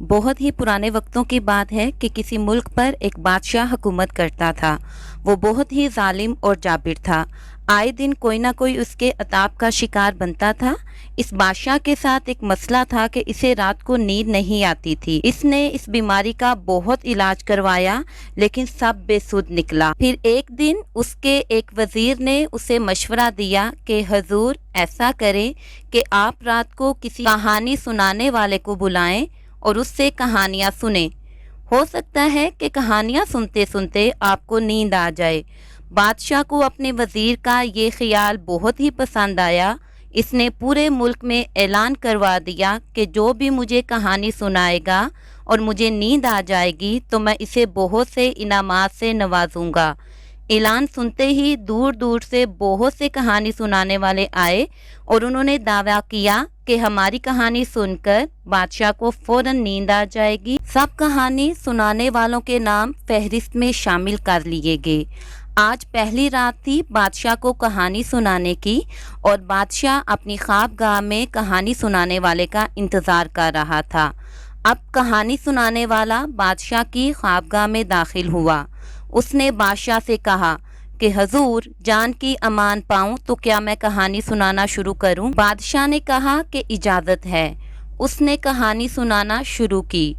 बहुत ही पुराने वक्तों की बात है कि किसी मुल्क पर एक बादशाह हुकूमत करता था। वो बहुत ही जालिम और जाबिर था। आए दिन कोई ना कोई उसके अताब का शिकार बनता था। इस बादशाह के साथ एक मसला था कि इसे रात को नींद नहीं आती थी। इसने इस बीमारी का बहुत इलाज करवाया, लेकिन सब बेसुध निकला। फिर एक दिन उसके एक वजीर ने उसे मशवरा दिया कि हजूर, ऐसा करें कि आप रात को किसी कहानी सुनाने वाले को बुलाएं और उससे कहानियाँ सुने। हो सकता है कि कहानियाँ सुनते सुनते आपको नींद आ जाए। बादशाह को अपने वजीर का ये ख्याल बहुत ही पसंद आया। इसने पूरे मुल्क में ऐलान करवा दिया कि जो भी मुझे कहानी सुनाएगा और मुझे नींद आ जाएगी तो मैं इसे बहुत से इनामात से नवाजूंगा। ऐलान सुनते ही दूर दूर से बहुत से कहानी सुनाने वाले आए और उन्होंने दावा किया कि हमारी कहानी सुनकर बादशाह को फौरन नींद आ जाएगी। सब कहानी सुनाने वालों के नाम फहरिस्त में शामिल कर लिए गए। आज पहली रात थी बादशाह को कहानी सुनाने की और बादशाह अपनी ख्वाबगाह में कहानी सुनाने वाले का इंतज़ार कर रहा था। अब कहानी सुनाने वाला बादशाह की ख्वाबगाह में दाखिल हुआ। उसने बादशाह से कहा कि हजूर, जान की अमान पाऊं तो क्या मैं कहानी सुनाना शुरू करूं? बादशाह ने कहा कि इजाज़त है। उसने कहानी सुनाना शुरू की।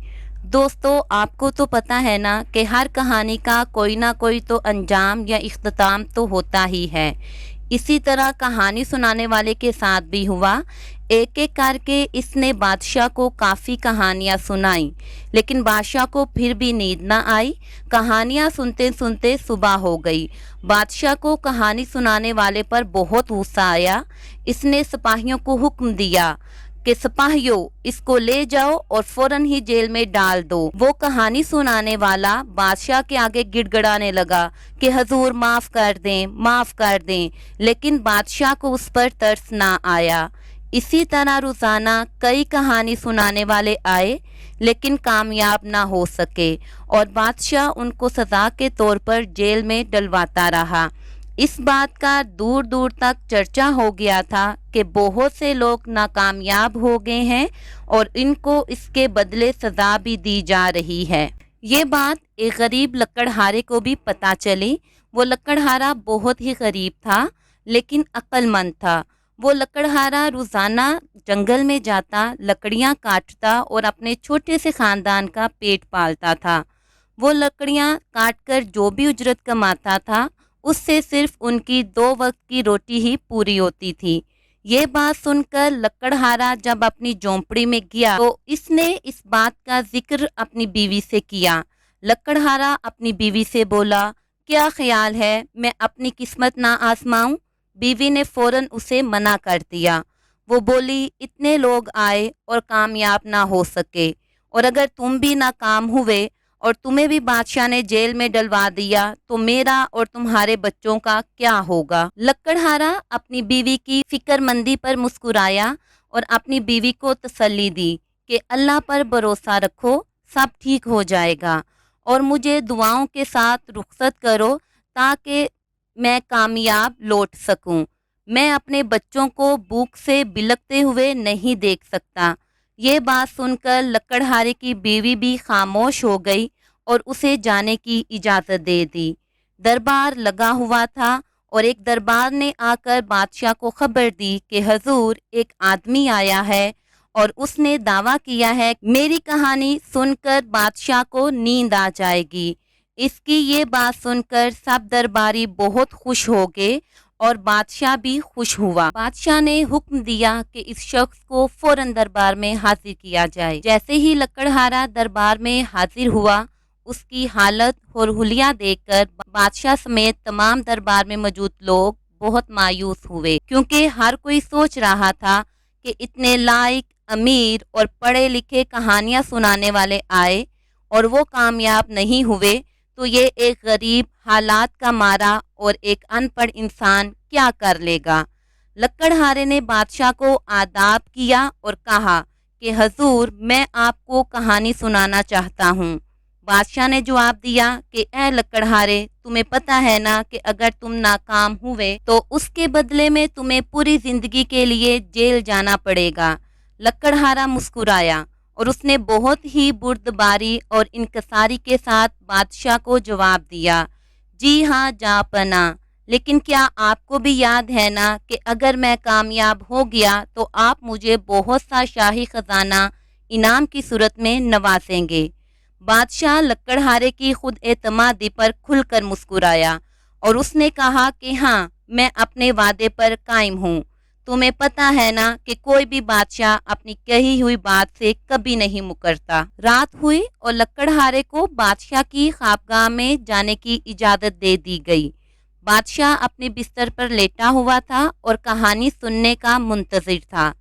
दोस्तों, आपको तो पता है ना कि हर कहानी का कोई ना कोई तो अंजाम या इख्तिताम तो होता ही है। इसी तरह कहानी सुनाने वाले के साथ भी हुआ। एक एक करके इसने बादशाह को काफ़ी कहानियाँ सुनाई, लेकिन बादशाह को फिर भी नींद न आई। कहानियाँ सुनते सुनते सुबह हो गई। बादशाह को कहानी सुनाने वाले पर बहुत गुस्सा आया। इसने सिपाहियों को हुक्म दिया कि सिपाहियों, इसको ले जाओ और फौरन ही जेल में डाल दो। वो कहानी सुनाने वाला बादशाह के आगे गिड़गिड़ाने लगा कि हजूर, माफ़ कर दें, माफ़ कर दें, लेकिन बादशाह को उस पर तरस ना आया। इसी तरह रोज़ाना कई कहानी सुनाने वाले आए, लेकिन कामयाब ना हो सके और बादशाह उनको सज़ा के तौर पर जेल में डलवाता रहा। इस बात का दूर दूर तक चर्चा हो गया था कि बहुत से लोग नाकामयाब हो गए हैं और इनको इसके बदले सज़ा भी दी जा रही है। ये बात एक गरीब लकड़हारे को भी पता चली। वो लकड़हारा बहुत ही गरीब था, लेकिन अक्लमंद था। वो लकड़हारा रोज़ाना जंगल में जाता, लकड़ियाँ काटता और अपने छोटे से ख़ानदान का पेट पालता था। वो लकड़ियाँ काटकर जो भी उजरत कमाता था, उससे सिर्फ उनकी 2 वक्त की रोटी ही पूरी होती थी। ये बात सुनकर लकड़हारा जब अपनी झोंपड़ी में गया तो इसने इस बात का जिक्र अपनी बीवी से किया। लकड़हारा अपनी बीवी से बोला, क्या ख्याल है मैं अपनी किस्मत ना आजमाऊं? बीवी ने फौरन उसे मना कर दिया। वो बोली, इतने लोग आए और कामयाब ना हो सके, और अगर तुम भी नाकाम हुए और तुम्हें भी बादशाह ने जेल में डलवा दिया तो मेरा और तुम्हारे बच्चों का क्या होगा? लकड़हारा अपनी बीवी की फिक्रमंदी पर मुस्कुराया और अपनी बीवी को तसल्ली दी कि अल्लाह पर भरोसा रखो, सब ठीक हो जाएगा और मुझे दुआओं के साथ रुखसत करो ताकि मैं कामयाब लौट सकूं। मैं अपने बच्चों को भूख से बिलखते हुए नहीं देख सकता। ये बात सुनकर लकड़हारे की बीवी भी खामोश हो गई और उसे जाने की इजाज़त दे दी। दरबार लगा हुआ था और एक दरबार ने आकर बादशाह को खबर दी कि हजूर, एक आदमी आया है और उसने दावा किया है मेरी कहानी सुनकर बादशाह को नींद आ जाएगी। इसकी ये बात सुनकर सब दरबारी बहुत खुश हो गए और बादशाह भी खुश हुआ। बादशाह ने हुक्म दिया कि इस शख्स को फौरन दरबार में हाजिर किया जाए। जैसे ही लकड़हारा दरबार में हाजिर हुआ, उसकी हालत और हुलिया देखकर बादशाह समेत तमाम दरबार में मौजूद लोग बहुत मायूस हुए, क्योंकि हर कोई सोच रहा था कि इतने लायक, अमीर और पढ़े लिखे कहानियां सुनाने वाले आए और वो कामयाब नहीं हुए तो ये एक गरीब, हालात का मारा और एक अनपढ़ इंसान क्या कर लेगा। लकड़हारे ने बादशाह को आदाब किया और कहा कि हजूर, मैं आपको कहानी सुनाना चाहता हूँ। बादशाह ने जवाब दिया कि ए लकड़हारे, तुम्हें पता है ना कि अगर तुम नाकाम हुए तो उसके बदले में तुम्हें पूरी जिंदगी के लिए जेल जाना पड़ेगा। लकड़हारा मुस्कुराया اور اس نے بہت ہی بردباری اور انکساری کے ساتھ بادشاہ کو جواب دیا، جی ہاں جاپنا، لیکن کیا آپ کو بھی یاد ہے نا کہ اگر میں کامیاب ہو گیا تو آپ مجھے بہت سا شاہی خزانہ انعام کی صورت میں نوازیں گے۔ بادشاہ لکڑہارے کی خود اعتمادی پر کھل کر مسکرایا اور اس نے کہا کہ ہاں، میں اپنے وعدے پر قائم ہوں۔ تمہیں پتہ ہے نا کہ کوئی بھی بادشاہ اپنی کہی ہوئی بات سے کبھی نہیں مکرتا۔ رات ہوئی اور لکڑہارے کو بادشاہ کی خوابگاہ میں جانے کی اجازت دے دی گئی۔ بادشاہ اپنے بستر پر لیٹا ہوا تھا اور کہانی سننے کا منتظر تھا۔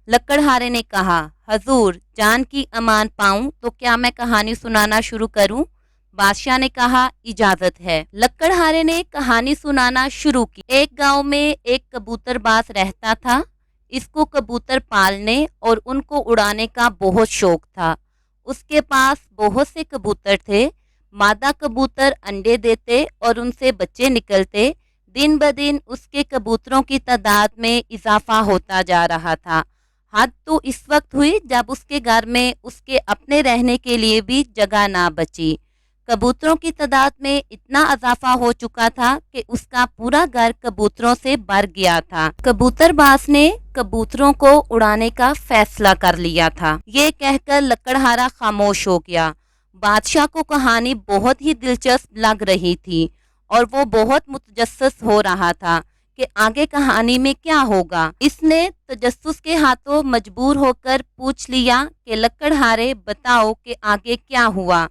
لکڑہارے نے کہا، حضور، جان کی امان پاؤں تو کیا میں کہانی سنانا شروع کروں؟ بادشاہ نے کہا، اجازت ہے۔ لکڑہارے نے کہانی سنانا شروع کی۔ ایک گاؤں میں ایک کبوتر باز رہتا تھا۔ اس کو کبوتر پالنے اور ان کو اڑانے کا بہت شوق تھا۔ اس کے پاس بہت سے کبوتر تھے۔ مادہ کبوتر انڈے دیتے اور ان سے بچے نکلتے۔ دن بدن اس کے کبوتروں کی تعداد میں اضافہ ہوتا جا رہا تھا۔ حد تو اس وقت ہوئی جب اس کے گھر میں اس کے اپنے رہنے کے لیے بھی جگہ نہ بچی۔ کبوتروں کی تعداد میں اتنا اضافہ ہو چکا تھا کہ اس کا پورا گھر کبوتروں سے بھر گیا تھا۔ کبوتر باز نے کبوتروں کو اڑانے کا فیصلہ کر لیا تھا۔ یہ کہہ کر لکڑہارا خاموش ہو گیا۔ بادشاہ کو کہانی بہت ہی دلچسپ لگ رہی تھی اور وہ بہت متجسس ہو رہا تھا کہ آگے کہانی میں کیا ہوگا۔ اس نے تجسس کے ہاتھوں مجبور ہو کر پوچھ لیا کہ لکڑہارے بتاؤ کہ آگے کیا ہوا؟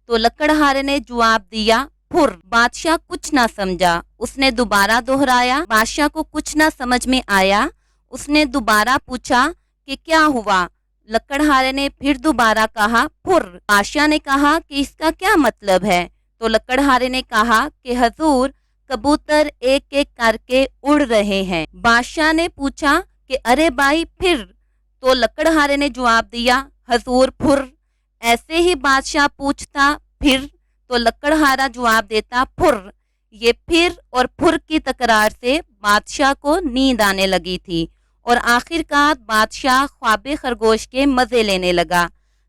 تو لکڑہارے نے جواب دیا، پھر۔ بادشاہ کچھ نہ سمجھا۔ اس نے دوبارہ دہرایا۔ بادشاہ کو کچھ نہ سمجھ میں آیا۔ اس نے دوبارہ پوچھا کہ کیا ہوا؟ لکڑہارے نے پھر دوبارہ کہا، پھر۔ بادشاہ نے کہا کہ اس کا کیا مطلب ہے؟ تو لکڑہارے نے کہا کہ حضور، کبوتر ایک ایک کر کے اڑ رہے ہیں۔ بادشاہ نے پوچھا کہ ارے بھائی پھر؟ تو لکڑہارے نے جواب دیا، حضور پھر۔ ایسے ہی بادشاہ پوچھتا، پھر؟ تو لکڑہارا جواب دیتا، پھر۔ یہ پھر اور پھر کی تکرار سے بادشاہ کو نیند آنے لگی تھی اور آخر کار بادشاہ خواب خرگوش کے مزے لینے لگا۔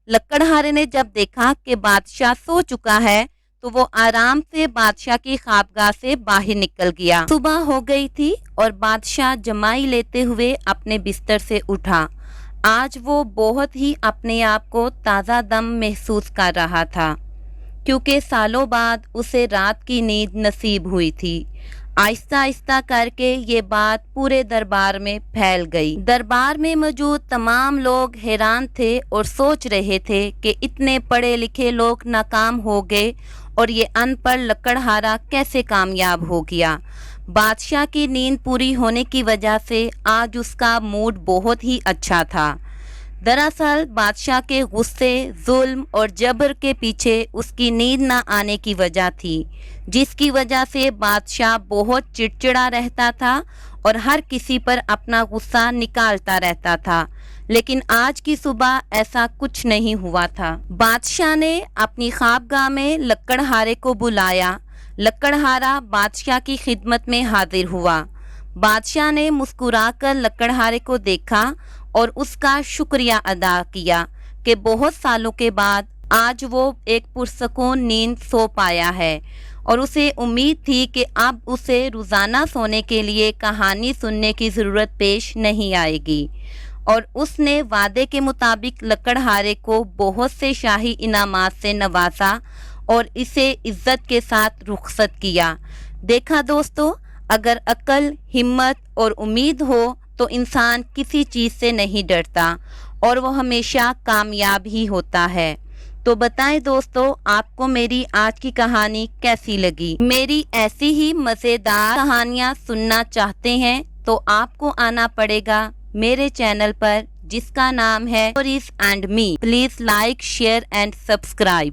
لکڑہارے نے جب دیکھا کہ بادشاہ سو چکا ہے تو وہ آرام سے بادشاہ کی خوابگاہ سے باہر نکل گیا۔ صبح ہو گئی تھی اور بادشاہ جمائی لیتے ہوئے اپنے بستر سے اٹھا۔ آج وہ بہت ہی اپنے آپ کو تازہ دم محسوس کر رہا تھا کیونکہ سالوں بعد اسے رات کی نیند نصیب ہوئی تھی۔ آہستہ آہستہ کر کے یہ بات پورے دربار میں پھیل گئی۔ دربار میں موجود تمام لوگ حیران تھے اور سوچ رہے تھے کہ اتنے پڑھے لکھے لوگ ناکام ہو گئے اور یہ ان پڑھ لکڑہارا کیسے کامیاب ہو گیا۔ بادشاہ کی نیند پوری ہونے کی وجہ سے آج اس کا موڈ بہت ہی اچھا تھا۔ دراصل بادشاہ کے غصے، ظلم اور جبر کے پیچھے اس کی نیند نہ آنے کی وجہ تھی، جس کی وجہ سے بادشاہ بہت چڑچڑا رہتا تھا اور ہر کسی پر اپنا غصہ نکالتا رہتا تھا۔ لیکن آج کی صبح ایسا کچھ نہیں ہوا تھا۔ بادشاہ نے اپنی خوابگاہ میں لکڑہارے کو بلایا۔ لکڑہارا بادشاہ کی خدمت میں حاضر ہوا۔ بادشاہ نے مسکرا کر لکڑہارے کو دیکھا اور اس کا شکریہ ادا کیا کہ بہت سالوں کے بعد آج وہ ایک پرسکون نیند سو پایا ہے اور اسے امید تھی کہ اب اسے روزانہ سونے کے لیے کہانی سننے کی ضرورت پیش نہیں آئے گی، اور اس نے وعدے کے مطابق لکڑہارے کو بہت سے شاہی انعامات سے نوازا اور اسے عزت کے ساتھ رخصت کیا۔ دیکھا دوستو، اگر عقل، ہمت اور امید ہو تو انسان کسی چیز سے نہیں ڈرتا اور وہ ہمیشہ کامیاب ہی ہوتا ہے۔ تو بتائیں دوستو، آپ کو میری آج کی کہانی کیسی لگی؟ میری ایسی ہی مزیدار کہانیاں سننا چاہتے ہیں تو آپ کو آنا پڑے گا میرے چینل پر، جس کا نام ہے stories and me. Please like, share and subscribe.